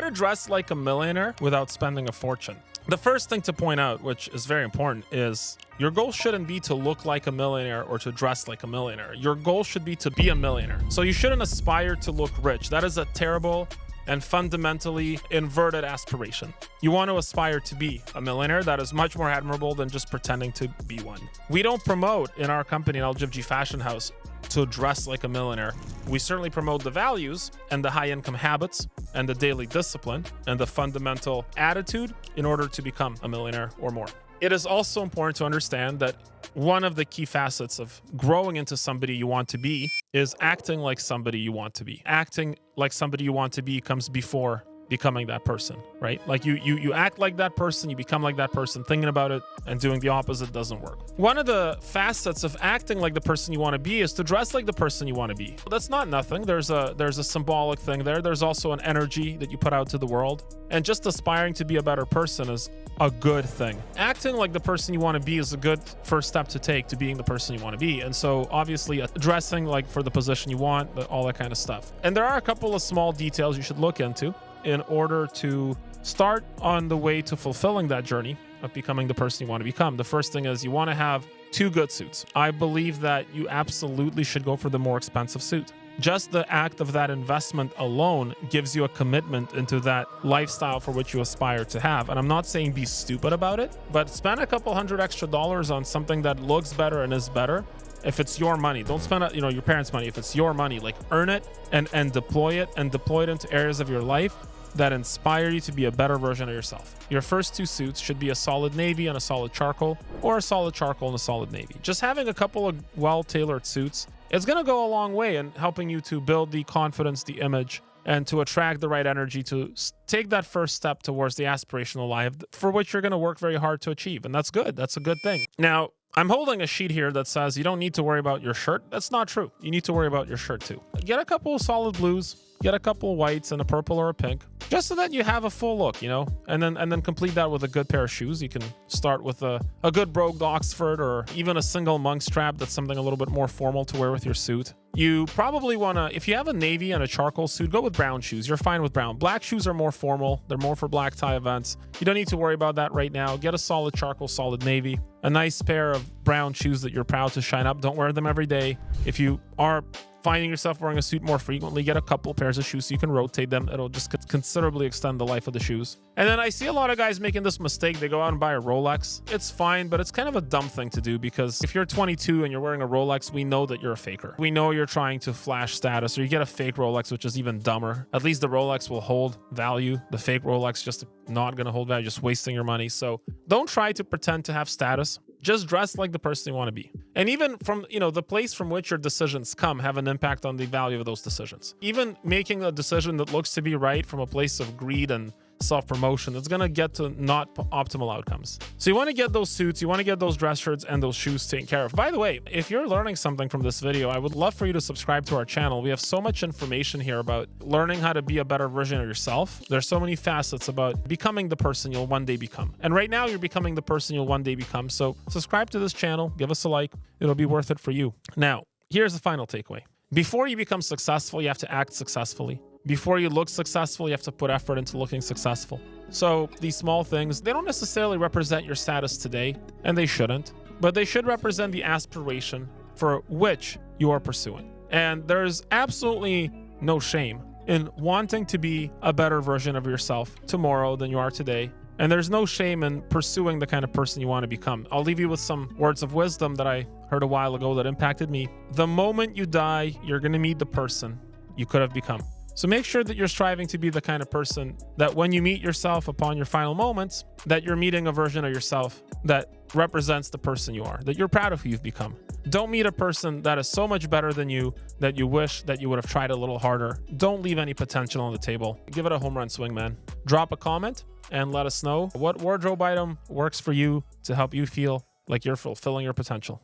to dress like a millionaire without spending a fortune. The first thing to point out, which is very important, is your goal shouldn't be to look like a millionaire or to dress like a millionaire. Your goal should be to be a millionaire. So you shouldn't aspire to look rich. That is a terrible and fundamentally inverted aspiration. You want to aspire to be a millionaire. That is much more admirable than just pretending to be one. We don't promote in our company, LGFG Fashion House, to dress like a millionaire. We certainly promote the values and the high income habits and the daily discipline and the fundamental attitude in order to become a millionaire or more. It is also important to understand that one of the key facets of growing into somebody you want to be is acting like somebody you want to be. Acting like somebody you want to be comes before becoming that person, right? Like you act like that person, you become like that person. Thinking about it and doing the opposite doesn't work. One of the facets of acting like the person you want to be is to dress like the person you want to be. That's not nothing. There's a symbolic thing there. There's also an energy that you put out to the world. And just aspiring to be a better person is a good thing. Acting like the person you want to be is a good first step to take to being the person you want to be. And so obviously dressing like for the position you want, all that kind of stuff. And there are a couple of small details you should look into in order to start on the way to fulfilling that journey of becoming the person you want to become. The first thing is you want to have 2 good suits. I believe that you absolutely should go for the more expensive suit. Just the act of that investment alone gives you a commitment into that lifestyle for which you aspire to have. And I'm not saying be stupid about it, but spend a couple $100 extra on something that looks better and is better. If it's your money, don't spend your parents' money. If it's your money, like earn it and deploy it into areas of your life that inspire you to be a better version of yourself. Your first 2 suits should be a solid navy and a solid charcoal, or a solid charcoal and a solid navy. Just having a couple of well-tailored suits is going to go a long way in helping you to build the confidence, the image, and to attract the right energy to take that first step towards the aspirational life for which you're going to work very hard to achieve. And that's good. That's a good thing. Now, I'm holding a sheet here that says you don't need to worry about your shirt. That's not true. You need to worry about your shirt too. Get a couple of solid blues, get a couple of whites and a purple or a pink, just so that you have a full look, and then complete that with a good pair of shoes. You can start with a good brogued Oxford or even a single monk strap. That's something a little bit more formal to wear with your suit. You probably want to, if you have a navy and a charcoal suit, go with brown shoes. You're fine with brown. Black shoes are more formal. They're more for black tie events. You don't need to worry about that right now. Get a solid charcoal, solid navy, a nice pair of brown shoes that you're proud to shine up. Don't wear them every day. If you are finding yourself wearing a suit more frequently, get a couple pairs of shoes so you can rotate them. It'll just considerably extend the life of the shoes. And then I see a lot of guys making this mistake. They go out and buy a Rolex. It's fine, but it's kind of a dumb thing to do, because if you're 22 and you're wearing a Rolex, we know that you're a faker. We know you're trying to flash status, or you get a fake Rolex, which is even dumber. At least the Rolex will hold value. The fake Rolex just not going to hold value, just wasting your money. So don't try to pretend to have status. Just dress like the person you want to be. And even from, the place from which your decisions come have an impact on the value of those decisions. Even making a decision that looks to be right from a place of greed and self-promotion, it's going to get to not optimal outcomes. So you want to get those suits, you want to get those dress shirts and those shoes taken care of. By the way, if you're learning something from this video, I would love for you to subscribe to our channel. We have so much information here about learning how to be a better version of yourself. There's so many facets about becoming the person you'll one day become. And right now you're becoming the person you'll one day become. So subscribe to this channel, give us a like. It'll be worth it for you. Now, here's the final takeaway. Before you become successful, you have to act successfully. Before you look successful, you have to put effort into looking successful. So these small things, they don't necessarily represent your status today, and they shouldn't, but they should represent the aspiration for which you are pursuing. And there's absolutely no shame in wanting to be a better version of yourself tomorrow than you are today. And there's no shame in pursuing the kind of person you want to become. I'll leave you with some words of wisdom that I heard a while ago that impacted me. The moment you die, you're going to meet the person you could have become. So make sure that you're striving to be the kind of person that when you meet yourself upon your final moments, that you're meeting a version of yourself that represents the person you are, that you're proud of who you've become. Don't meet a person that is so much better than you that you wish that you would have tried a little harder. Don't leave any potential on the table. Give it a home run swing, man. Drop a comment and let us know what wardrobe item works for you to help you feel like you're fulfilling your potential.